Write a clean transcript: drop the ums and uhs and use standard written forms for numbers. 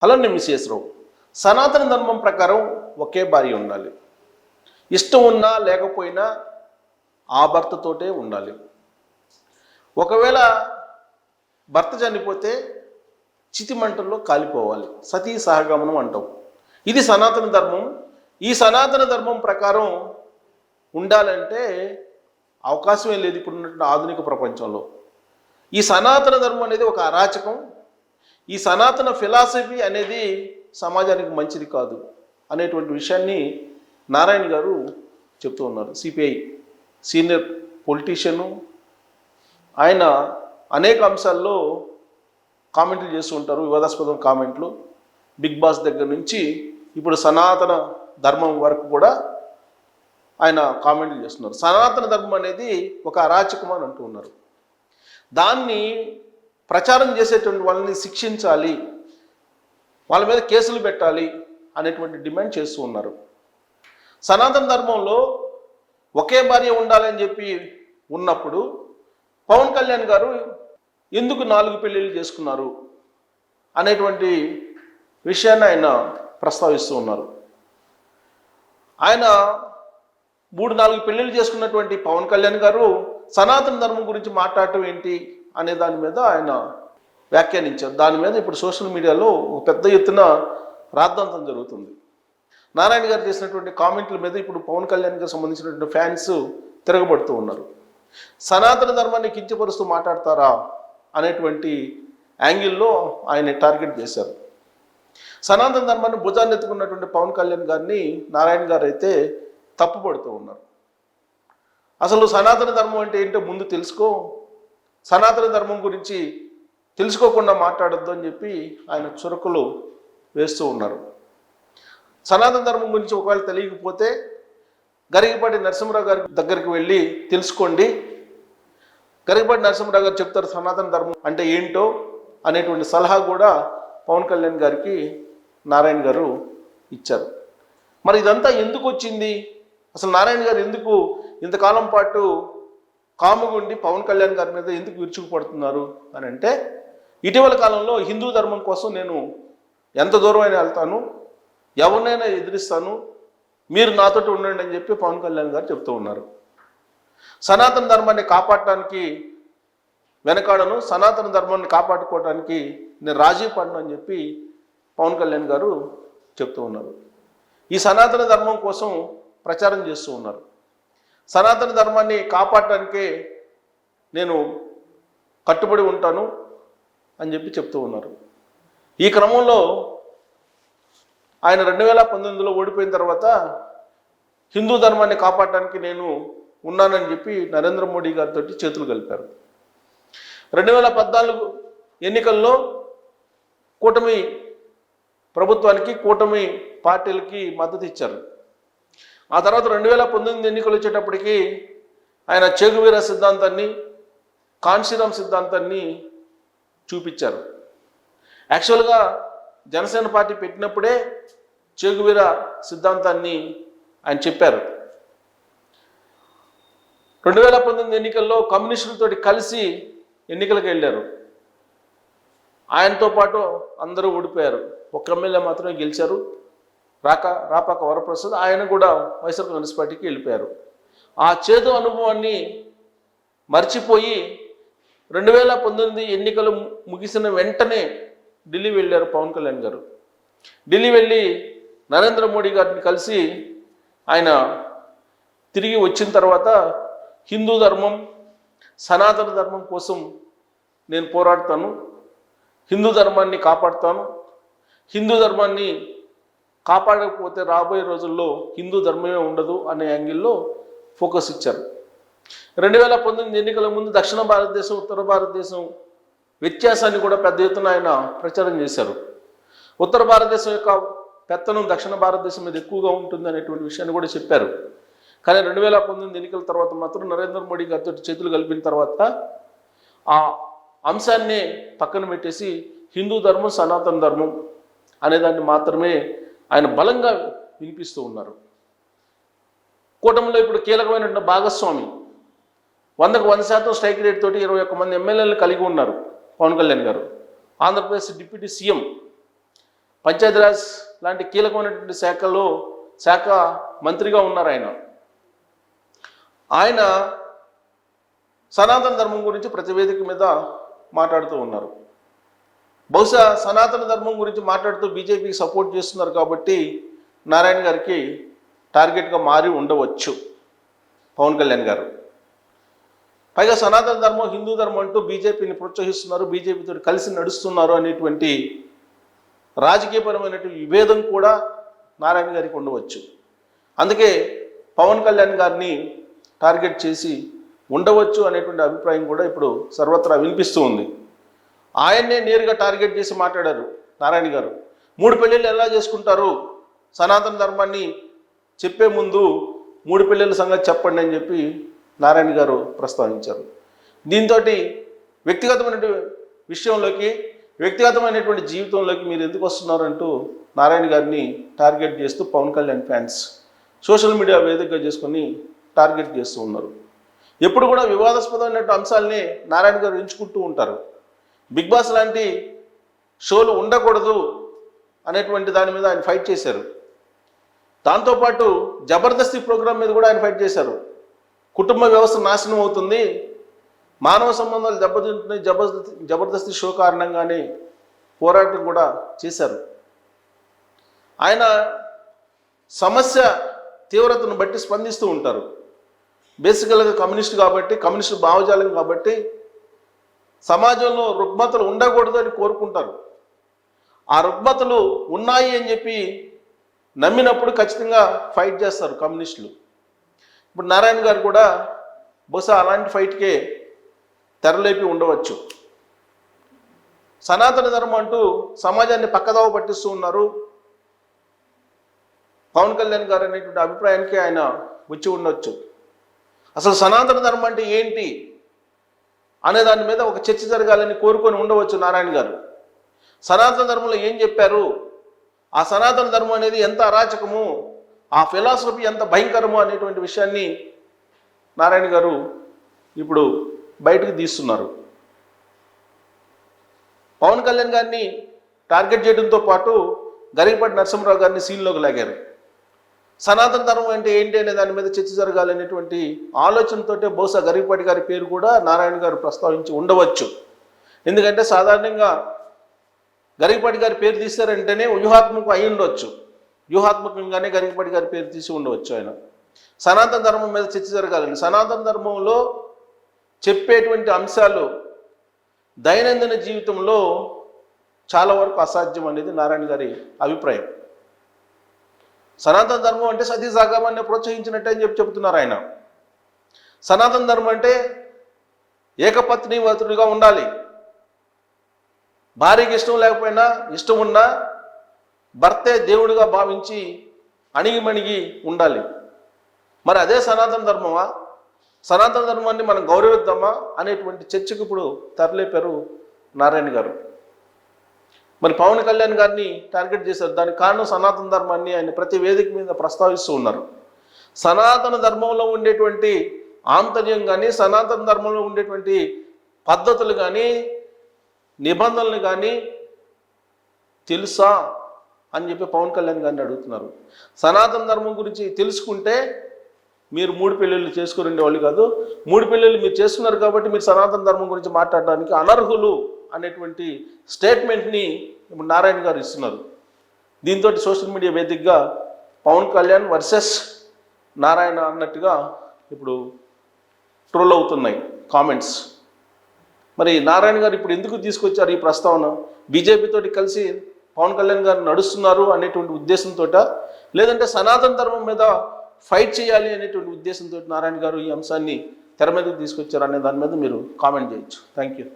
Hello నేను మిస్సెస్రావు. సనాతన ధర్మం ప్రకారం ఒకే భార్య ఉండాలి. ఇష్టం ఉన్నా లేకపోయినా ఆ భర్తతోటే ఉండాలి. ఒకవేళ భర్త చనిపోతే చితిమంటల్లో కాలిపోవాలి. సతీ సహగమనం అంటాం. ఇది సనాతన ధర్మం. ఈ సనాతన ధర్మం ప్రకారం ఉండాలంటే అవకాశమే లేదు ఇప్పుడున్నటువంటి ఆధునిక ప్రపంచంలో. ఈ సనాతన ధర్మం అనేది ఒక అరాచకం. ఈ సనాతన ఫిలాసఫీ అనేది సమాజానికి మంచిది కాదు అనేటువంటి విషయాన్ని నారాయణ గారు చెప్తూ ఉన్నారు. CPI senior politician. ఆయన అనేక అంశాల్లో కామెంట్లు చేస్తూ ఉంటారు, వివాదాస్పదం కామెంట్లు. బిగ్ బాస్ దగ్గర నుంచి ఇప్పుడు సనాతన ధర్మం వరకు కూడా ఆయన కామెంట్లు చేస్తున్నారు. సనాతన ధర్మం అనేది ఒక అరాచకం అని అంటూ ఉన్నారు. దాన్ని ప్రచారం చేసేటువంటి వాళ్ళని శిక్షించాలి, వాళ్ళ మీద కేసులు పెట్టాలి అనేటువంటి డిమాండ్ చేస్తూ ఉన్నారు. సనాతన ధర్మంలో ఒకే భార్య ఉండాలని చెప్పి ఉన్నప్పుడు పవన్ కళ్యాణ్ గారు ఎందుకు 4 పెళ్ళిళ్ళు చేసుకున్నారు అనేటువంటి విషయాన్ని ఆయన ప్రస్తావిస్తూ ఉన్నారు. ఆయన 3-4 పెళ్ళిళ్ళు చేసుకున్నటువంటి పవన్ కళ్యాణ్ గారు సనాతన ధర్మం గురించి మాట్లాడటం ఏంటి అనే దాని మీద ఆయన వ్యాఖ్యానించారు. దాని మీద ఇప్పుడు సోషల్ మీడియాలో ఒక పెద్ద ఎత్తున రాద్ధాంతం జరుగుతుంది. నారాయణ గారు చేసినటువంటి కామెంట్ల మీద ఇప్పుడు పవన్ కళ్యాణ్ గారికి సంబంధించినటువంటి ఫ్యాన్స్ తిరగబడుతూ ఉన్నారు. సనాతన ధర్మాన్ని కించపరుస్తూ మాట్లాడతారా అనేటువంటి యాంగిల్లో ఆయన టార్గెట్ చేశారు. సనాతన ధర్మాన్ని భుజాన్ని ఎత్తుకున్నటువంటి పవన్ కళ్యాణ్ గారిని నారాయణ గారు అయితే తప్పుపడుతూ ఉన్నారు. అసలు సనాతన ధర్మం అంటే ఏంటో ముందు తెలుసుకో, సనాతన ధర్మం గురించి తెలుసుకోకుండా మాట్లాడొద్దు అని చెప్పి ఆయన చురకలు వేస్తూ ఉన్నారు. సనాతన ధర్మం గురించి ఒకవేళ తెలియకపోతే గరికపాటి నరసింహరావు గారి దగ్గరికి వెళ్ళి తెలుసుకోండి. గరికపాటి నరసింహరావు గారు చెప్తారు సనాతన ధర్మం అంటే ఏంటో అనేటువంటి సలహా కూడా పవన్ కళ్యాణ్ గారికి నారాయణ గారు ఇచ్చారు. మరి ఇదంతా ఎందుకు వచ్చింది? అసలు నారాయణ గారు ఎందుకు ఇంతకాలం పాటు కాముగుండి పవన్ కళ్యాణ్ గారి మీద ఎందుకు విరుచుకుపడుతున్నారు అని అంటే, ఇటీవల కాలంలో హిందూ ధర్మం కోసం నేను ఎంత దూరం అయినా వెళ్తాను, ఎవరినైనా ఎదిరిస్తాను, మీరు నాతోటి ఉండండి అని చెప్పి పవన్ కళ్యాణ్ గారు చెప్తూ ఉన్నారు. సనాతన ధర్మాన్ని కాపాడటానికి వెనకాడను, సనాతన ధర్మాన్ని కాపాడుకోవడానికి నేను రాజీ పడను అని చెప్పి పవన్ కళ్యాణ్ గారు చెప్తూ ఉన్నారు. ఈ సనాతన ధర్మం కోసం ప్రచారం చేస్తూ ఉన్నారు. సనాతన ధర్మాన్ని కాపాడటానికే నేను కట్టుబడి ఉంటాను అని చెప్పి చెప్తూ ఉన్నారు. ఈ క్రమంలో ఆయన 2019లో ఓడిపోయిన తర్వాత హిందూ ధర్మాన్ని కాపాడటానికి నేను ఉన్నానని చెప్పి నరేంద్ర మోడీ గారితో చేతులు కలిపారు. 2014 ఎన్నికల్లో కూటమి ప్రభుత్వానికి, కూటమి పార్టీలకి మద్దతు ఇచ్చారు. ఆ తర్వాత 2019 ఎన్నికలు వచ్చేటప్పటికి ఆయన చెగువీరా సిద్ధాంతాన్ని, కాన్షీరామ్ సిద్ధాంతాన్ని చూపించారు. యాక్చువల్గా జనసేన పార్టీ పెట్టినప్పుడే చెగువీరా సిద్ధాంతాన్ని ఆయన చెప్పారు. 2019 ఎన్నికల్లో కమ్యూనిస్టులతోటి కలిసి ఎన్నికలకు వెళ్ళారు. ఆయనతో పాటు అందరూ ఓడిపోయారు. ఒక్క ఎమ్మెల్యే మాత్రమే గెలిచారు, రాపాక వరప్రసాద్. ఆయన కూడా వైఎస్ఆర్ కాంగ్రెస్ పార్టీకి వెళ్ళిపోయారు. ఆ చేదు అనుభవాన్ని మర్చిపోయి 2019 ఎన్నికలు ముగిసిన వెంటనే ఢిల్లీ వెళ్ళారు పవన్ కళ్యాణ్ గారు. ఢిల్లీ వెళ్ళి నరేంద్ర మోడీ గారిని కలిసి ఆయన తిరిగి వచ్చిన తర్వాత హిందూ ధర్మం, సనాతన ధర్మం కోసం నేను పోరాడతాను, హిందూ ధర్మాన్ని కాపాడుతాను, హిందూ ధర్మాన్ని కాపాడకపోతే రాబోయే రోజుల్లో హిందూ ధర్మమే ఉండదు అనే యాంగిల్లో ఫోకస్ ఇచ్చారు. 2019 ఎన్నికల ముందు దక్షిణ భారతదేశం, ఉత్తర భారతదేశం వ్యత్యాసాన్ని కూడా పెద్ద ఎత్తున ఆయన ప్రచారం చేశారు. ఉత్తర భారతదేశం యొక్క పెత్తనం దక్షిణ భారతదేశం మీద ఎక్కువగా ఉంటుంది అనేటువంటి విషయాన్ని కూడా చెప్పారు. కానీ 2019 ఎన్నికల తర్వాత మాత్రం నరేంద్ర మోడీ గారితో చేతులు కలిపిన తర్వాత ఆ అంశాన్ని పక్కన పెట్టేసి హిందూ ధర్మం, సనాతన ధర్మం అనేదాన్ని మాత్రమే ఆయన బలంగా వినిపిస్తూ ఉన్నారు. కూటమిలో ఇప్పుడు కీలకమైనటువంటి భాగస్వామి 100కు 100% స్ట్రైక్ రేట్ తోటి 21 మంది ఎమ్మెల్యేలను కలిగి ఉన్నారు పవన్ కళ్యాణ్ గారు. ఆంధ్రప్రదేశ్ డిప్యూటీ సీఎం పంచాయతీరాజ్ లాంటి కీలకమైనటువంటి శాఖ మంత్రిగా ఉన్నారు ఆయన సనాతన ధర్మం గురించి ప్రతి వేదిక మీద మాట్లాడుతూ ఉన్నారు. బహుశా సనాతన ధర్మం గురించి మాట్లాడుతూ బీజేపీకి సపోర్ట్ చేస్తున్నారు కాబట్టి నారాయణ గారికి టార్గెట్గా మారి ఉండవచ్చు పవన్ కళ్యాణ్ గారు. పైగా సనాతన ధర్మం హిందూ ధర్మం అంటూ బీజేపీని ప్రోత్సహిస్తున్నారు, బీజేపీతో కలిసి నడుస్తున్నారు అనేటువంటి రాజకీయపరమైనటువంటి విభేదం కూడా నారాయణ గారికి ఉండవచ్చు. అందుకే పవన్ కళ్యాణ్ గారిని టార్గెట్ చేసి ఉండవచ్చు అనేటువంటి అభిప్రాయం కూడా ఇప్పుడు సర్వత్రా వినిపిస్తూ ఉంది. ఆయన్నే నేరుగా టార్గెట్ చేసి మాట్లాడారు నారాయణ గారు. 3 పెళ్ళిళ్ళు ఎలా చేసుకుంటారు, సనాతన ధర్మాన్ని చెప్పే ముందు 3 పెళ్ళిళ్ళ సంగతి చెప్పండి అని చెప్పి నారాయణ గారు ప్రస్తావించారు. దీంతో వ్యక్తిగతమైనటువంటి విషయంలోకి, వ్యక్తిగతమైనటువంటి జీవితంలోకి మీరు ఎందుకు వస్తున్నారంటూ నారాయణ గారిని టార్గెట్ చేస్తూ Pawan Kalyan fans social media వేదికగా చేసుకొని టార్గెట్ చేస్తూ ఉన్నారు. ఎప్పుడు కూడా వివాదాస్పదమైనటువంటి అంశాలని నారాయణ గారు ఎంచుకుంటూ ఉంటారు. బిగ్ బాస్ లాంటి షోలు ఉండకూడదు అనేటువంటి దాని మీద ఆయన ఫైట్ చేశారు. దాంతోపాటు జబర్దస్తి ప్రోగ్రాం మీద కూడా ఆయన ఫైట్ చేశారు. కుటుంబ వ్యవస్థ నాశనం అవుతుంది, మానవ సంబంధాలు దెబ్బతింటున్నాయి, జబర్దస్తి షో కారణంగానే పోరాటం కూడా చేశారు. ఆయన సమస్య తీవ్రతను బట్టి స్పందిస్తూ ఉంటారు. బేసికల్గా కమ్యూనిస్ట్ కాబట్టి, కమ్యూనిస్ట్ భావజాలం కాబట్టి సమాజంలో రుగ్మతలు ఉండకూడదు అని కోరుకుంటారు. ఆ రుగ్మతలు ఉన్నాయి అని చెప్పి నమ్మినప్పుడు ఖచ్చితంగా ఫైట్ చేస్తారు కమ్యూనిస్టులు. ఇప్పుడు నారాయణ గారు కూడా బహుశా అలాంటి ఫైట్కే తెరలేపి ఉండవచ్చు. సనాతన ధర్మం అంటూ సమాజాన్ని పక్కదోవ పట్టిస్తూ ఉన్నారు పవన్ కళ్యాణ్ గారు అనేటువంటి అభిప్రాయానికి ఆయన వచ్చి ఉండొచ్చు. అసలు సనాతన ధర్మం అంటే ఏంటి అనే దాని మీద ఒక చర్చ జరగాలని కోరుకొని ఉండవచ్చు నారాయణ గారు. సనాతన ధర్మంలో ఏం చెప్పారు, ఆ సనాతన ధర్మం అనేది ఎంత అరాచకము, ఆ ఫిలాసఫీ ఎంత భయంకరము అనేటువంటి విషయాన్ని నారాయణ గారు ఇప్పుడు బయటకు తీస్తున్నారు. పవన్ కళ్యాణ్ గారిని టార్గెట్ చేయడంతో పాటు గరికపాటి నరసింహరావు గారిని సీన్లోకి లాగారు. సనాతన ధర్మం అంటే ఏంటి అనే దాని మీద చర్చ జరగాలనేటువంటి ఆలోచనతో బహుశా గరికపాటి గారి పేరు కూడా నారాయణ గారు ప్రస్తావించి ఉండవచ్చు. ఎందుకంటే సాధారణంగా గరికపాటి గారి పేరు తీశారంటేనే వ్యూహాత్మకం అయి ఉండవచ్చు, వ్యూహాత్మకంగానే గరికపాటి గారి పేరు తీసి ఉండవచ్చు. ఆయన సనాతన ధర్మం మీద చర్చ జరగాలని, సనాతన ధర్మంలో చెప్పేటువంటి అంశాలు దైనందిన జీవితంలో చాలా వరకు అసాధ్యం అనేది నారాయణ గారి అభిప్రాయం. సనాతన ధర్మం అంటే సతీ సాగమాన్ని ప్రోత్సహించినట్టే అని చెప్తున్నారు ఆయన. సనాతన ధర్మం అంటే ఏకపత్ని వ్రతుడిగా ఉండాలి, భార్యకి ఇష్టం లేకపోయినా ఇష్టం ఉన్నా భర్తే దేవుడిగా భావించి అణిగిమణిగి ఉండాలి. మరి అదే సనాతన ధర్మమా, సనాతన ధర్మాన్ని మనం గౌరవిద్దామా అనేటువంటి చర్చకు ఇప్పుడు తరలేపారు నారాయణ గారు. మరి పవన్ కళ్యాణ్ గారిని టార్గెట్ చేశారు. దానికి కారణం సనాతన ధర్మాన్ని ఆయన ప్రతి వేదిక మీద ప్రస్తావిస్తూ ఉన్నారు. సనాతన ధర్మంలో ఉండేటువంటి ఆంతర్యం కానీ, సనాతన ధర్మంలో ఉండేటువంటి పద్ధతులు కానీ, నిబంధనలు కానీ తెలుసా అని చెప్పి పవన్ కళ్యాణ్ గారిని అడుగుతున్నారు. సనాతన ధర్మం గురించి తెలుసుకుంటే మీరు 3 పెళ్ళిళ్ళు చేసుకుని వాళ్ళు కాదు, 3 పెళ్ళిళ్ళు మీరు చేసుకున్నారు కాబట్టి మీరు సనాతన ధర్మం గురించి మాట్లాడడానికి అనర్హులు అనేటువంటి స్టేట్మెంట్ని ఇప్పుడు నారాయణ గారు ఇస్తున్నారు. దీంతో సోషల్ మీడియా వేదికగా పవన్ కళ్యాణ్ వర్సెస్ నారాయణ అన్నట్టుగా ఇప్పుడు ట్రోల్ అవుతున్నాయి కామెంట్స్. మరి నారాయణ గారు ఇప్పుడు ఎందుకు తీసుకొచ్చారు ఈ ప్రస్తావన? బీజేపీతోటి కలిసి పవన్ కళ్యాణ్ గారు నడుస్తున్నారు అనేటువంటి ఉద్దేశంతో, లేదంటే సనాతన ధర్మం మీద ఫైట్ చేయాలి అనేటువంటి ఉద్దేశంతో నారాయణ గారు ఈ అంశాన్ని తెర మీదకి తీసుకొచ్చారు అనే దాని మీద మీరు కామెంట్ చేయొచ్చు. Thank you.